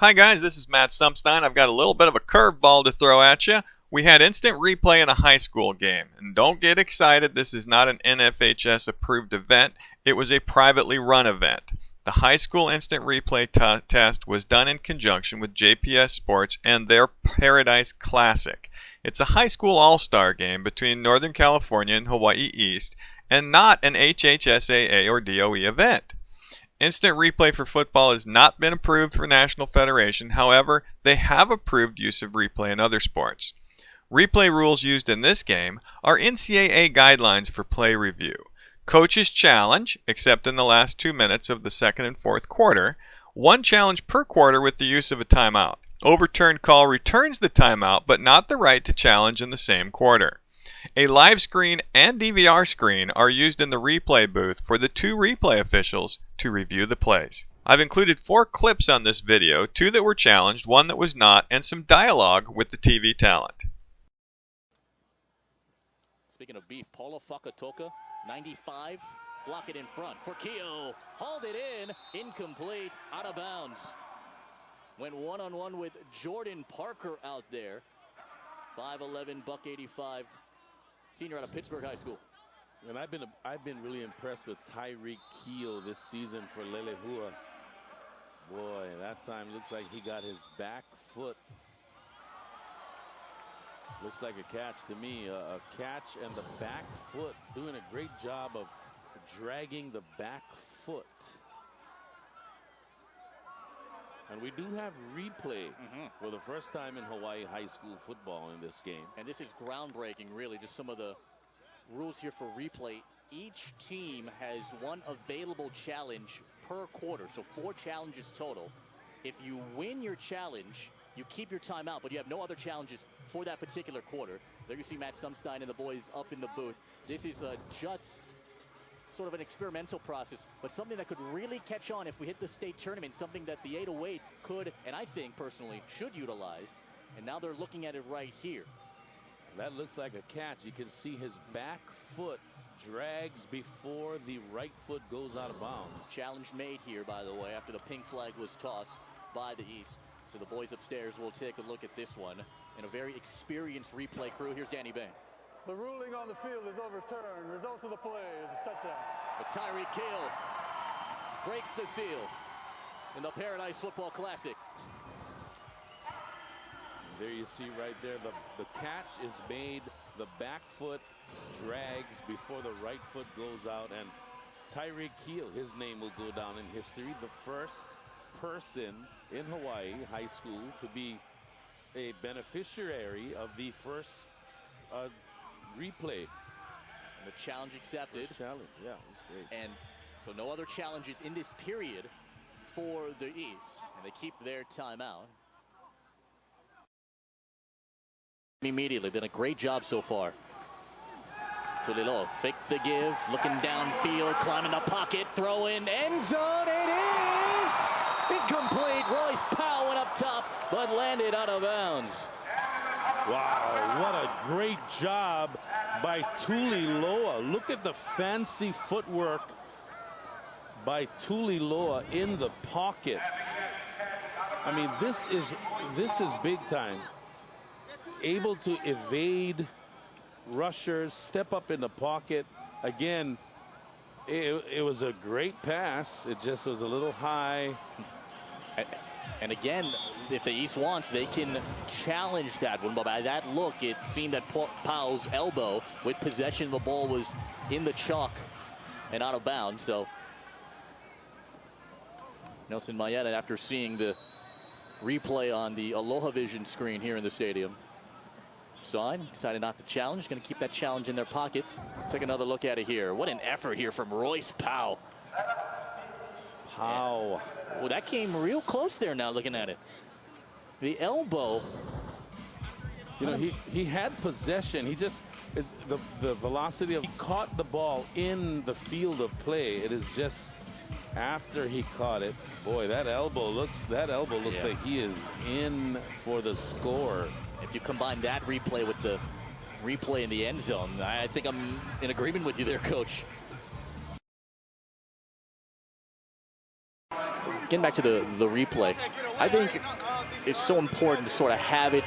Hi guys, this is Matt Sumstine. I've got a little bit of a curveball to throw at you. We had instant replay in a high school game. And don't get excited, this is not an NFHS approved event. It was a privately run event. The high school instant replay test was done in conjunction with JPS Sports and their Paradise Classic. It's a high school all-star game between Northern California and Hawaii East and not an HHSAA or DOE event. Instant replay for football has not been approved for National Federation. However, they have approved use of replay in other sports. Replay rules used in this game are NCAA guidelines for play review. Coaches challenge, except in the last 2 minutes of the second and fourth quarter. One challenge per quarter with the use of a timeout. Overturned call returns the timeout, but not the right to challenge in the same quarter. A live screen and DVR screen are used in the replay booth for the two replay officials to review the plays. I've included 4 clips on this video, 2 that were challenged, 1 that was not, and some dialogue with the TV talent. Speaking of beef, Paulo Fakatoka, 95, block it in front for Keogh, hauled it in, incomplete, out of bounds. Went one-on-one with Jordan Parker out there. 5'11", buck 85, senior out of Pittsburgh High School. And I've been really impressed with Tyreek Keel this season for Lelehua. Boy, that time looks like he got his back foot. Looks like a catch to me. A catch and the back foot, doing a great job of dragging the back foot. And we do have replay for the first time in Hawaii high school football in this game. And this is groundbreaking, really. Just some of the rules here for replay. Each team has 1 available challenge per quarter, so 4 challenges total. If you win your challenge, you keep your timeout, but you have no other challenges for that particular quarter. There you see Matt Sumstine and the boys up in the booth. This is just sort of an experimental process, but something that could really catch on if we hit the state tournament, something that the 808 could, and I think personally should utilize. And now they're looking at it right here. That looks like a catch. You can see his back foot drags before the right foot goes out of bounds. Challenge made here, by the way, after the pink flag was tossed by the East. So the boys upstairs will take a look at this one. And a very experienced replay crew. Here's Danny Bain. The ruling on the field is overturned. Results of the play is a touchdown. But Tyreek Keel breaks the seal in the Paradise Football Classic. There you see right there, the catch is made, the back foot drags before the right foot goes out, and Tyreek Keel, his name will go down in history, the first person in Hawaii high school to be a beneficiary of the first replay. And the challenge accepted. Challenge, yeah, it's great. And so no other challenges in this period for the East, and they keep their timeout. Immediately, been a great job so far. Tulilo, fake the give, looking downfield, climbing the pocket, throw in, end zone, it is! Incomplete, Royce Powell went up top, but landed out of bounds. Wow, what a great job by Tuliloa. Look at the fancy footwork by Tuliloa in the pocket. I mean, this is big time. Able to evade rushers, step up in the pocket. Again, it was a great pass. It just was a little high. And again, if the East wants, they can challenge that one. But by that look, it seemed that Powell's elbow with possession, the ball was in the chalk and out of bounds. So Nelson Mayetta, after seeing the replay on the Aloha Vision screen here in the stadium, decided not to challenge. Going to keep that challenge in their pockets. Take another look at it here. What an effort here from Royce Powell. Powell. Well, that came real close there now looking at it. The elbow. You know, he had possession. He just is the velocity of he caught the ball in the field of play. It is just after he caught it. Boy, that elbow looks like he is in for the score. If you combine that replay with the replay in the end zone, I think I'm in agreement with you there, Coach. getting back to the replay, I think it's so important to sort of have it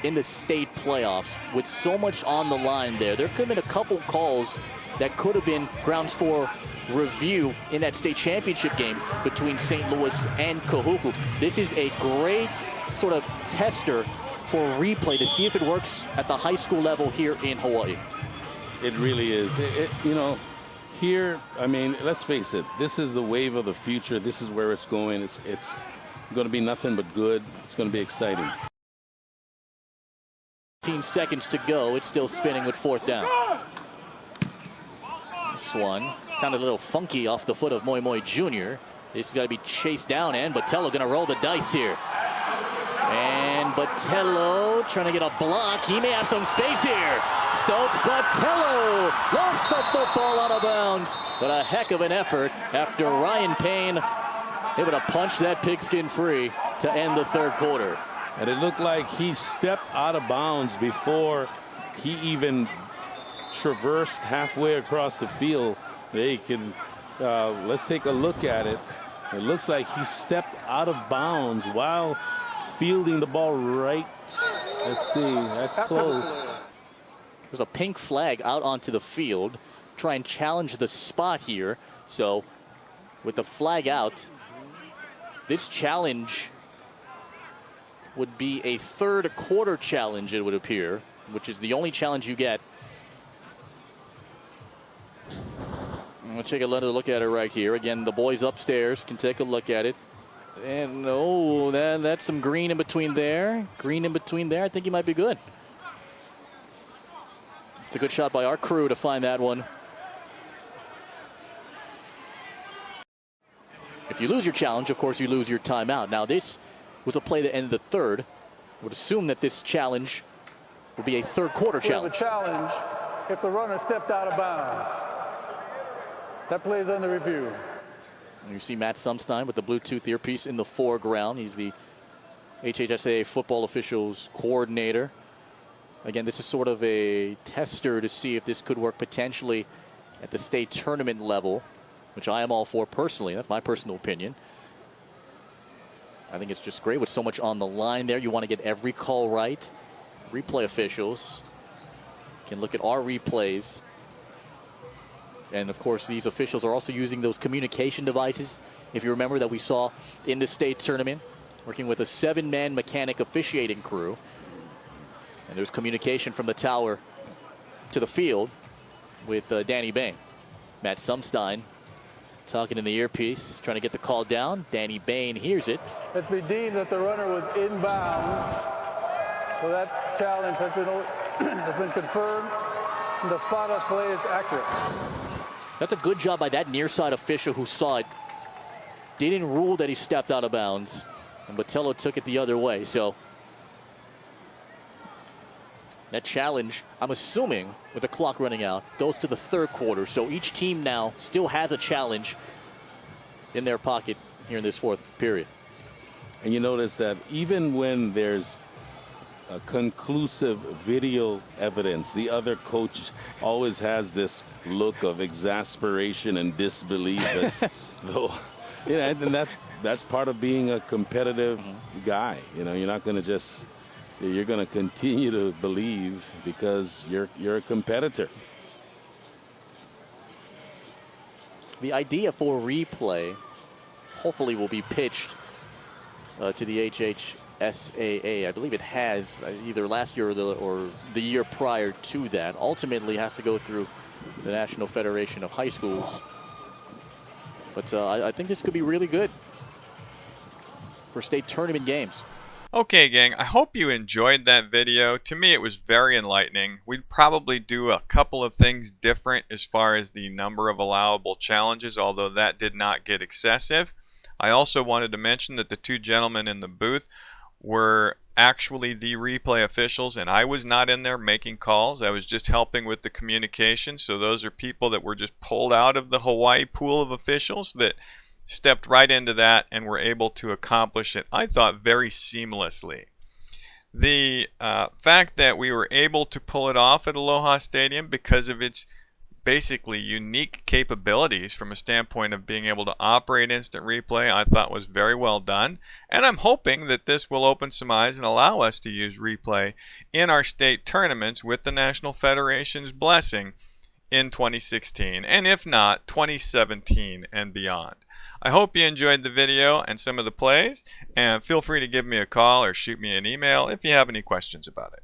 in the state playoffs with so much on the line there. There could have been a couple calls that could have been grounds for review in that state championship game between St. Louis and Kahuku. This is a great sort of tester for replay to see if it works at the high school level here in Hawaii. It really is. You know, here, I mean, let's face it, this is the wave of the future. This is where it's going. It's going to be nothing but good. It's going to be exciting. 15 seconds to go. It's still spinning with 4th down. This one sounded a little funky off the foot of Moi Moi Jr. This has got to be chased down, and Botello going to roll the dice here. And Botello trying to get a block. He may have some space here. Stokes Botello lost the football out of bounds. But a heck of an effort after Ryan Payne able to punch that pigskin free to end the 3rd quarter. And it looked like he stepped out of bounds before he even traversed halfway across the field. They can, let's take a look at it. It looks like he stepped out of bounds while fielding the ball right. Let's see, that's close. There's a pink flag out onto the field. Try and challenge the spot here. So with the flag out, this challenge would be a 3rd quarter challenge, it would appear, which is the only challenge you get. Let's take another look at it right here. Again, the boys upstairs can take a look at it. And oh, that's some green in between there. Green in between there. I think he might be good. It's a good shot by our crew to find that one. If you lose your challenge, of course, you lose your timeout. Now, this was a play that ended the 3rd. Would assume that this challenge would be a 3rd quarter challenge. A challenge if the runner stepped out of bounds. That play is under review. And you see Matt Sumstine with the Bluetooth earpiece in the foreground. He's the HHSAA football officials coordinator. Again, this is sort of a tester to see if this could work potentially at the state tournament level, which I am all for personally. That's my personal opinion. I think it's just great with so much on the line there. You want to get every call right. Replay officials can look at our replays. And, of course, these officials are also using those communication devices, if you remember, that we saw in the state tournament, working with a 7-man mechanic officiating crew. And there's communication from the tower to the field with Danny Bain. Matt Sumstine talking in the earpiece, trying to get the call down. Danny Bain hears it. It's been deemed that the runner was in bounds. So that challenge has been confirmed. And the spot of play is accurate. That's a good job by that near side official who saw it. Didn't rule that he stepped out of bounds. And Botello took it the other way. So that challenge, I'm assuming, with the clock running out, goes to the 3rd quarter. So each team now still has a challenge in their pocket here in this 4th period. And you notice that even when there's a conclusive video evidence, the other coach always has this look of exasperation and disbelief, as though, you know, and that's part of being a competitive guy. You know, you're not going to just, you're going to continue to believe because you're a competitor. The idea for replay hopefully will be pitched to the HHSAA. I believe it has either last year or the year prior to that. Ultimately has to go through the National Federation of High Schools. But I think this could be really good for state tournament games. Okay, gang, I hope you enjoyed that video. To me, it was very enlightening. We'd probably do a couple of things different as far as the number of allowable challenges, although that did not get excessive. I also wanted to mention that the 2 gentlemen in the booth were actually the replay officials, and I was not in there making calls. I was just helping with the communication. So those are people that were just pulled out of the Hawaii pool of officials that stepped right into that and were able to accomplish it, I thought, very seamlessly. The fact that we were able to pull it off at Aloha Stadium because of its basically unique capabilities from a standpoint of being able to operate instant replay, I thought was very well done. And I'm hoping that this will open some eyes and allow us to use replay in our state tournaments with the National Federation's blessing in 2016, and if not, 2017 and beyond. I hope you enjoyed the video and some of the plays, and feel free to give me a call or shoot me an email if you have any questions about it.